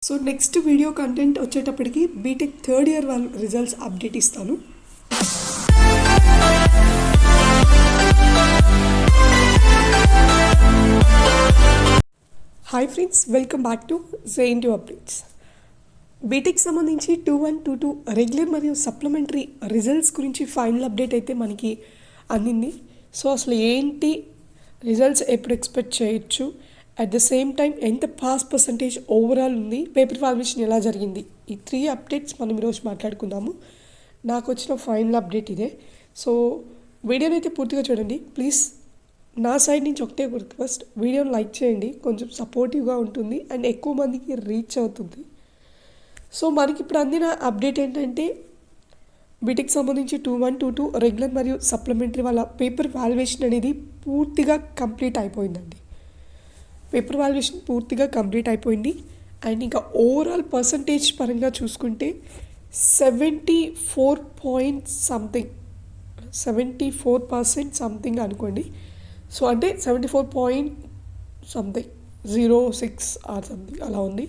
So next video content వచ్చేటప్పటికి BTech third year వాళ్ళ results update ఇస్తాను. Hi friends, welcome back to JNTU updates. BTech సంబంధించి 2-1, 2-2 regular మరియు supplementary results గురించి final update అయితే మనకి అందింది. సో అసలు ఏంటి రిజల్ట్స్ ఎప్పుడు ఎక్స్పెక్ట్ చేయొచ్చు, అట్ ద సేమ్ టైం ఎంత పాస్ పర్సంటేజ్ ఓవరాల్ ఉంది, పేపర్ వాల్యుయేషన్ ఎలా జరిగింది, ఈ 3 అప్డేట్స్ మనం ఈరోజు మాట్లాడుకుందాము. నాకు వచ్చిన ఫైనల్ అప్డేట్ ఇదే. సో వీడియోని అయితే పూర్తిగా చూడండి ప్లీజ్. నా సైడ్ నుంచి ఒకటే రిక్వెస్ట్, వీడియోని లైక్ చేయండి, కొంచెం సపోర్టివ్గా ఉంటుంది అండ్ ఎక్కువ మందికి రీచ్ అవుతుంది. సో మనకి ఇప్పుడు అందిన అప్డేట్ ఏంటంటే బీటెక్ సంబంధించి 2-1, 2-2 రెగ్యులర్ మరియు సప్లిమెంటరీ వాళ్ళ పేపర్ వాల్యుయేషన్ అనేది పూర్తిగా కంప్లీట్ అయిపోయిందండి. పేపర్ వాల్యుయేషన్ పూర్తిగా కంప్లీట్ అయిపోయింది. అండ్ ఇంకా ఓవరాల్ పర్సంటేజ్ పరంగా చూసుకుంటే 74% సంథింగ్ అనుకోండి. సో అంటే 74.06 ఆర్ సంథింగ్ అలా ఉంది.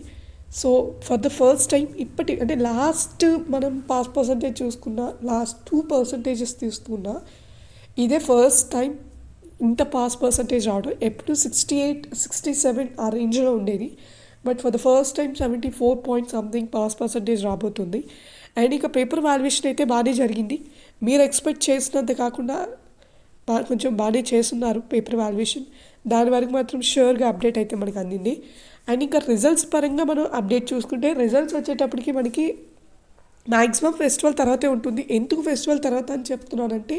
So for the first time అంటే లాస్ట్ మనం పాస్ పర్సంటేజ్ చూసుకున్న లాస్ట్ 2% తీసుకున్నా ఇదే ఫస్ట్ టైం ఇంత పాస్ పర్సంటేజ్ రావడం. ఎప్పుడు 68-67 ఆ రేంజ్లో ఉండేది, but for the first time 74 pass percentage రాబోతుంది. అండ్ ఇక పేపర్ వాల్యుయేషన్ అయితే బాగానే జరిగింది. మీరు ఎక్స్పెక్ట్ చేసినంత కాకుండా కొంచెం బాగానే చేస్తున్నారు పేపర్ వాల్యుయేషన్. దాని వరకు మాత్రం ష్యూర్గా అప్డేట్ అయితే మనకు అందింది. అండ్ ఇంకా రిజల్ట్స్ పరంగా మనం అప్డేట్ చూసుకుంటే రిజల్ట్స్ వచ్చేటప్పటికి మనకి మ్యాక్సిమం ఫెస్టివల్ తర్వాతే ఉంటుంది. ఎందుకు ఫెస్టివల్ తర్వాత అని చెప్తున్నానంటే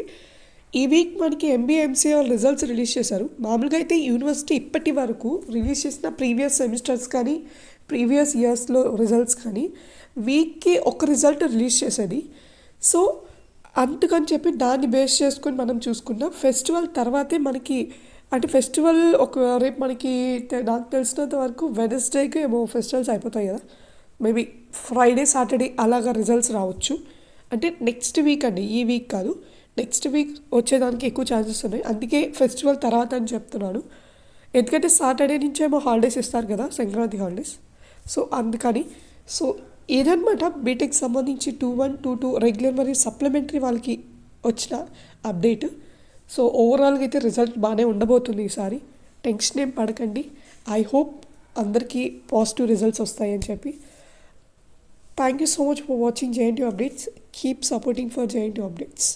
ఈ వీక్ మనకి ఎంబీఏ ఎంసీఏ వాళ్ళు రిజల్ట్స్ రిలీజ్ చేశారు. మామూలుగా అయితే యూనివర్సిటీ ఇప్పటి వరకు రిలీజ్ చేసిన ప్రీవియస్ సెమిస్టర్స్ కానీ ప్రీవియస్ ఇయర్స్లో రిజల్ట్స్ కానీ వీక్కి ఒక రిజల్ట్ రిలీజ్ చేసేది. సో అందుకని చెప్పి దాన్ని బేస్ చేసుకొని మనం చూసుకున్నాం. ఫెస్టివల్ తర్వాతే మనకి అంటే ఫెస్టివల్ రేపు మనకి నాకు తెలిసినంత వరకు వెనస్డేకి ఏమో ఫెస్టివల్స్ అయిపోతాయి కదా, మేబీ ఫ్రైడే సాటర్డే అలాగా రిజల్ట్స్ రావచ్చు. అంటే నెక్స్ట్ వీక్ అండి, ఈ వీక్ కాదు, నెక్స్ట్ వీక్ వచ్చేదానికి ఎక్కువ ఛాన్సెస్ ఉన్నాయి. అందుకే ఫెస్టివల్ తర్వాత అని చెప్తున్నాను. ఎందుకంటే సాటర్డే నుంచేమో హాలిడేస్ ఇస్తారు కదా, సంక్రాంతి హాలిడేస్. సో అందుకని సో ఇదనమాట బీటెక్ సంబంధించి 2-1, 2-2 రెగ్యులర్ మరియు సప్లిమెంటరీ వాళ్ళకి వచ్చిన అప్డేట్. సో ఓవరాల్గా అయితే రిజల్ట్ బాగానే ఉండబోతుంది ఈసారి. టెన్షన్ ఏం పడకండి. ఐ హోప్ అందరికీ పాజిటివ్ రిజల్ట్స్ వస్తాయని చెప్పి. Thank you so much for watching JNTU updates. Keep supporting for JNTU updates.